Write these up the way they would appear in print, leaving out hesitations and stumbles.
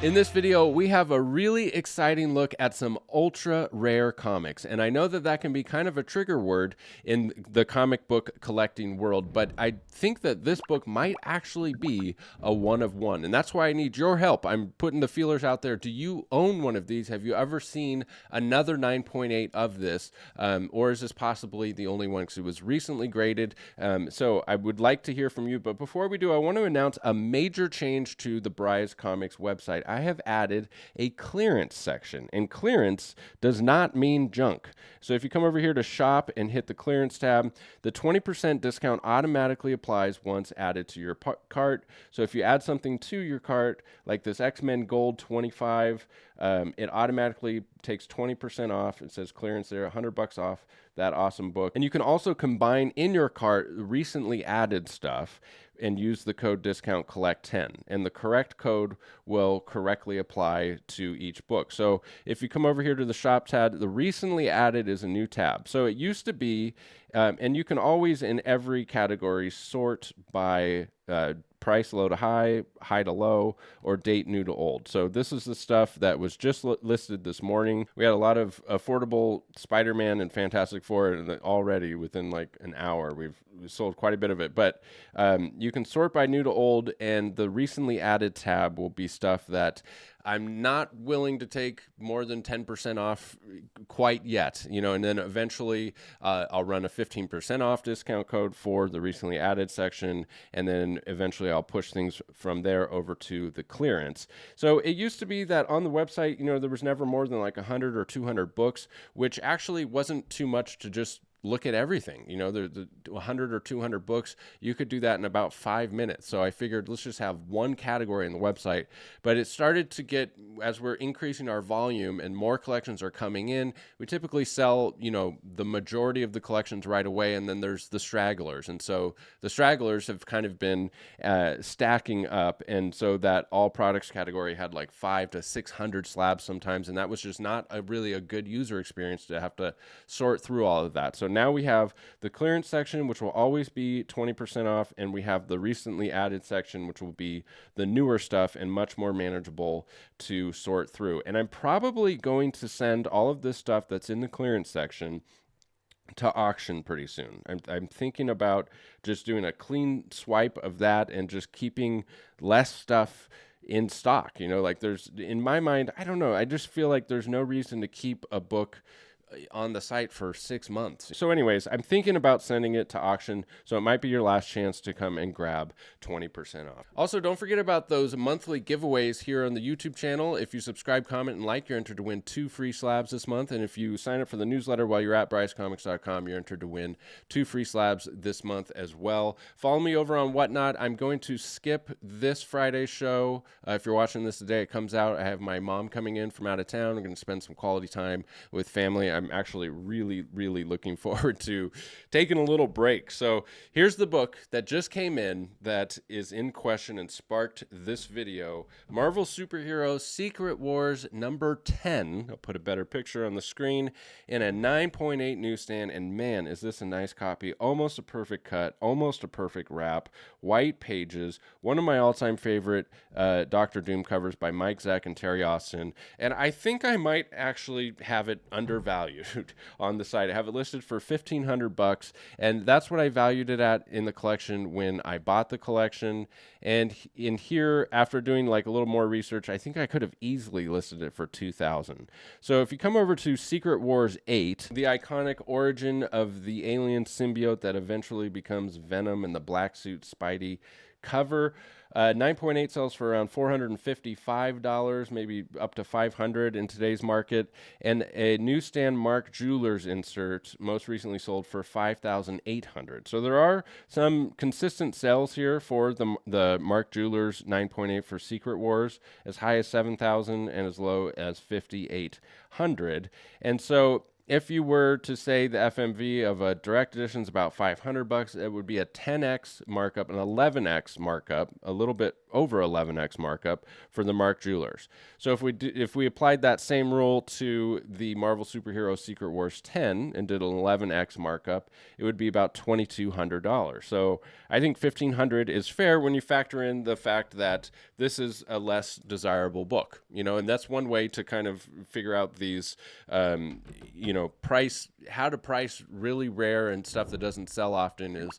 In this video, we have a really exciting look at some ultra rare comics. And I know that that can be kind of a trigger word in the comic book collecting world, but I think that this book might actually be a one of one. And that's why I need your help. I'm putting the feelers out there. Do you own one of these? Have you ever seen another 9.8 of this? Or is this possibly the only one because it was recently graded? So I would like to hear from you. But before we do, I want to announce a major change to the Bry's Comics website. I have added a clearance section, and clearance does not mean junk. So if you come over here to shop and hit the clearance tab, the 20% discount automatically applies once added to your cart. So if you add something to your cart, like this X-Men Gold 25, it automatically takes 20% off. It says clearance there, $100 off that awesome book. And you can also combine in your cart recently added stuff and use the code discount collect10, and the correct code will correctly apply to each book. So if you come over here to the shop tab, the recently added is a new tab. So it used to be, and you can always in every category sort by price low to high, high to low, or date new to old. So this is the stuff that was just listed this morning. We had a lot of affordable Spider-Man and Fantastic Four, and already within like an hour we've sold quite a bit of it. But you can sort by new to old, and the recently added tab will be stuff that I'm not willing to take more than 10% off quite yet, you know, and then eventually I'll run a 15% off discount code for the recently added section, and then eventually I'll push things from there over to the clearance. So it used to be that on the website, you know, there was never more than like 100 or 200 books, which actually wasn't too much to just look at everything. You know, the 100 or 200 books, you could do that in about 5 minutes. So I figured let's just have one category in the website. But it started to get, as we're increasing our volume and more collections are coming in, we typically sell, you know, the majority of the collections right away, and then there's the stragglers. And so the stragglers have kind of been stacking up, and so that all products category had like 500 to 600 slabs sometimes, and that was just not really a good user experience to have to sort through all of that. So now we have the clearance section, which will always be 20% off, and we have the recently added section, which will be the newer stuff and much more manageable to sort through. And I'm probably going to send all of this stuff that's in the clearance section to auction pretty soon. I'm thinking about just doing a clean swipe of that and just keeping less stuff in stock. You know, like there's, in my mind, I don't know, I just feel like there's no reason to keep a book on the site for 6 months. So anyways, I'm thinking about sending it to auction, so it might be your last chance to come and grab 20% off. Also, don't forget about those monthly giveaways here on the YouTube channel. If you subscribe, comment, and like, you're entered to win 2 free slabs this month. And if you sign up for the newsletter while you're at bryscomics.com, you're entered to win 2 free slabs this month as well. Follow me over on Whatnot. I'm going to skip this Friday's show. If you're watching this the day it comes out, I have my mom coming in from out of town. We're going to spend some quality time with family. I'm actually really looking forward to taking a little break. So here's the book that just came in that is in question and sparked this video. Marvel Superheroes Secret Wars number 10. I'll put a better picture on the screen, in a 9.8 newsstand. And man, is this a nice copy. Almost a perfect cut, almost a perfect wrap, white pages. One of my all-time favorite Doctor Doom covers by Mike Zeck and Terry Austin. And I think I might actually have it undervalued on the site. I have it listed for $1,500, and that's what I valued it at in the collection when I bought the collection. And in here, after doing like a little more research, I think I could have easily listed it for $2,000. So if you come over to Secret Wars 8, the iconic origin of the alien symbiote that eventually becomes Venom and the black suit Spidey cover, 9.8 sells for around $455, maybe up to $500 in today's market. And a newsstand Mark Jewelers insert most recently sold for $5,800. So there are some consistent sales here for the Mark Jewelers 9.8 for Secret Wars, as high as $7,000 and as low as $5,800. And so if you were to say the FMV of a direct edition is about $500, it would be a 10x markup, an 11x markup, a little bit over 11x markup for the Mark Jewelers. So if we applied that same rule to the Marvel Superhero Secret Wars 10 and did an 11x markup, it would be about $2,200. So I think $1,500 is fair when you factor in the fact that this is a less desirable book, and that's one way to kind of figure out these, how to price really rare and stuff that doesn't sell often is,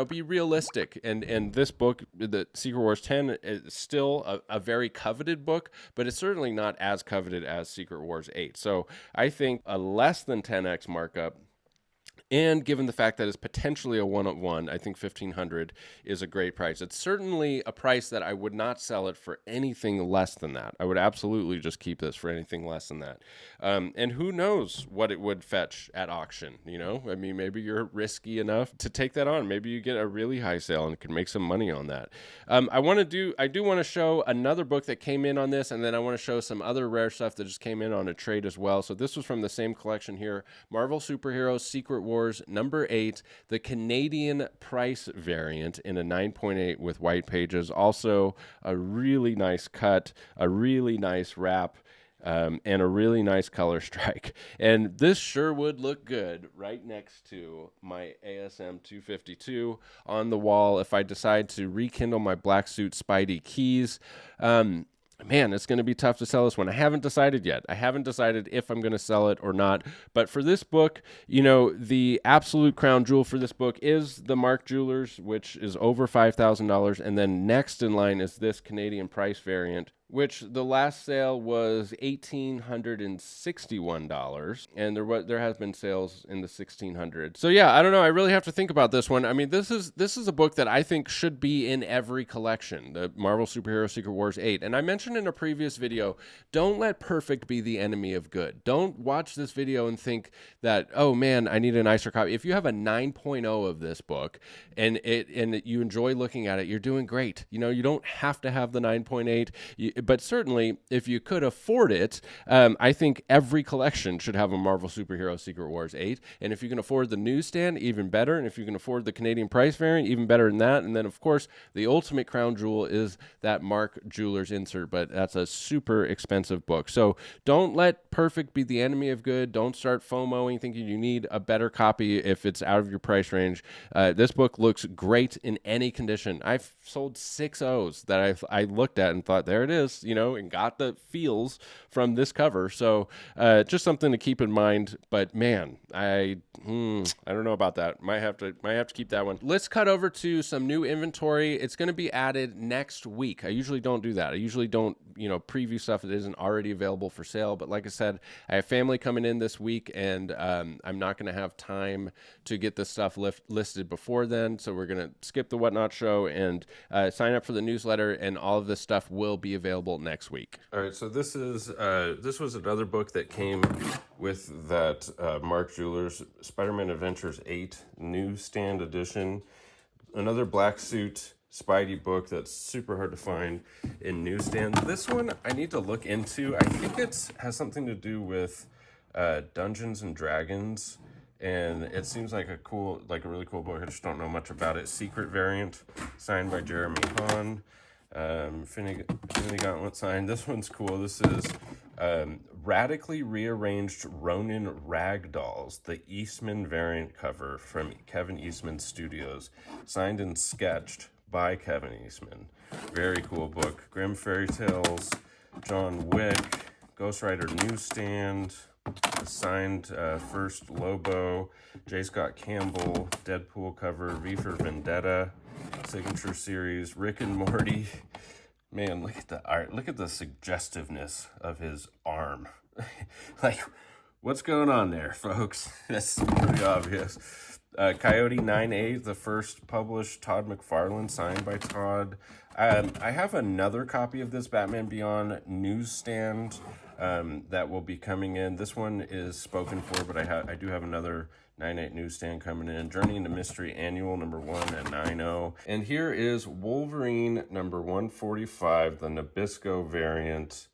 be realistic. And this book, the Secret Wars 10, is still a very coveted book, but it's certainly not as coveted as Secret Wars 8. So I think a less than 10x markup, and given the fact that it's potentially a one-of-one, I think $1,500 is a great price. It's certainly a price that I would not sell it for anything less than that. I would absolutely just keep this for anything less than that. And who knows what it would fetch at auction, I mean, maybe you're risky enough to take that on. Maybe you get a really high sale and can make some money on that. I do want to show another book that came in on this, and then I want to show some other rare stuff that just came in on a trade as well. So this was from the same collection here, Marvel Superheroes Secret Wars number 8, the Canadian price variant in a 9.8 with white pages. Also a really nice cut, a really nice wrap, and a really nice color strike. And this sure would look good right next to my ASM 252 on the wall if I decide to rekindle my Black Suit Spidey keys. Man, it's going to be tough to sell this one. I haven't decided yet. I haven't decided if I'm going to sell it or not. But for this book, the absolute crown jewel for this book is the Mark Jewelers, which is over $5,000. And then next in line is this Canadian price variant, which the last sale was $1,861, and there has been sales in the $1,600s. So yeah, I don't know. I really have to think about this one. I mean, this is a book that I think should be in every collection, the Marvel Superhero Secret Wars 8. And I mentioned in a previous video, don't let perfect be the enemy of good. Don't watch this video and think that, oh man, I need a nicer copy. If you have a 9.0 of this book and you enjoy looking at it, you're doing great. You don't have to have the 9.8. But certainly, if you could afford it, I think every collection should have a Marvel Superhero Secret Wars 8. And if you can afford the newsstand, even better. And if you can afford the Canadian price variant, even better than that. And then, of course, the ultimate crown jewel is that Mark Jewelers insert. But that's a super expensive book. So don't let perfect be the enemy of good. Don't start FOMOing, thinking you need a better copy if it's out of your price range. This book looks great in any condition. I've sold 6 O's that I looked at and thought, there it is. And got the feels from this cover. So just something to keep in mind. But man, I don't know about that. Might have to keep that one. Let's cut over to some new inventory. It's going to be added next week. I usually don't do that. I usually don't preview stuff that isn't already available for sale. But like I said, I have family coming in this week, and I'm not going to have time to get this stuff listed before then. So we're going to skip the Whatnot show and sign up for the newsletter, and all of this stuff will be available next week. All right, so this was another book that came with that Mark Jewelers Spider-Man Adventures 8 newsstand edition. Another Black Suit Spidey book that's super hard to find in newsstands. This one I need to look into. I think it has something to do with Dungeons and Dragons, and it seems like a really cool book. I just don't know much about it. Secret variant, signed by Jeremy Hahn. Infinity Gauntlet sign. This one's cool. This is radically rearranged Ronin Ragdolls, the Eastman variant cover from Kevin Eastman Studios, signed and sketched by Kevin Eastman. Very cool book. Grimm Fairy Tales, John Wick, Ghost Rider newsstand, signed first Lobo, J. Scott Campbell, Deadpool cover, V for Vendetta, signature series, Rick and Morty. Man, look at the art. Look at the suggestiveness of his arm. Like, what's going on there, folks? That's pretty obvious. Coyote 9-8, the first published Todd McFarlane, signed by Todd. I have another copy of this Batman Beyond newsstand that will be coming in. This one is spoken for, but I do have another 9.8 newsstand coming in. Journey into Mystery Annual number 1 at 9.0. And here is Wolverine number 145, the Nabisco variant,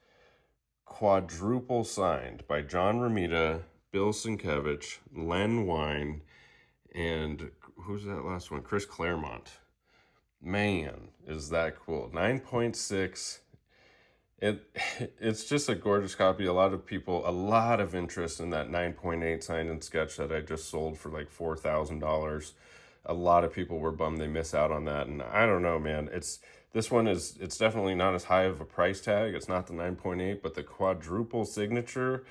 quadruple signed by John Romita, Bill Sienkiewicz, Len Wein, and who's that last one? Chris Claremont. Man, is that cool. 9.6. It's just a gorgeous copy. A lot of interest in that 9.8 signed and sketch that I just sold for like $4,000. A lot of people were bummed they miss out on that, and I don't know, man. It's definitely not as high of a price tag. It's not the 9.8, but the quadruple signature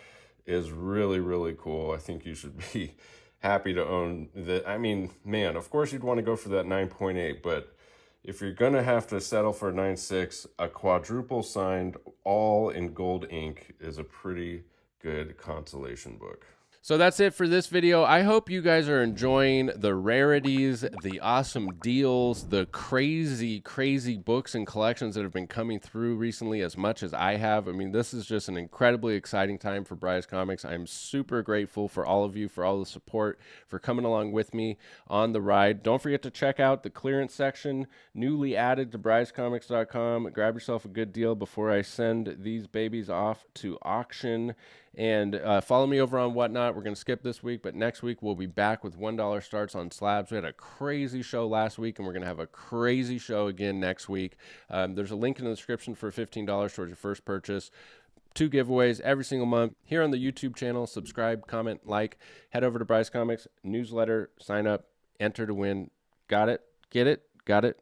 is really, really cool. I think you should be happy to own that. I mean, man, of course you'd want to go for that 9.8, but if you're gonna have to settle for a 9.6, a quadruple signed, all in gold ink, is a pretty good consolation book. So that's it for this video. I hope you guys are enjoying the rarities, the awesome deals, the crazy, crazy books and collections that have been coming through recently as much as I have. I mean, this is just an incredibly exciting time for Bryce Comics. I'm super grateful for all of you, for all the support, for coming along with me on the ride. Don't forget to check out the clearance section, newly added to brycecomics.com. Grab yourself a good deal before I send these babies off to auction. And follow me over on Whatnot. We're going to skip this week, but next week we'll be back with $1 starts on slabs. We had a crazy show last week, and we're going to have a crazy show again next week. There's a link in the description for $15 towards your first purchase. 2 giveaways every single month here on the YouTube channel. Subscribe, comment, like. Head over to Bryce Comics, newsletter, sign up, enter to win. Got it? Get it? Got it?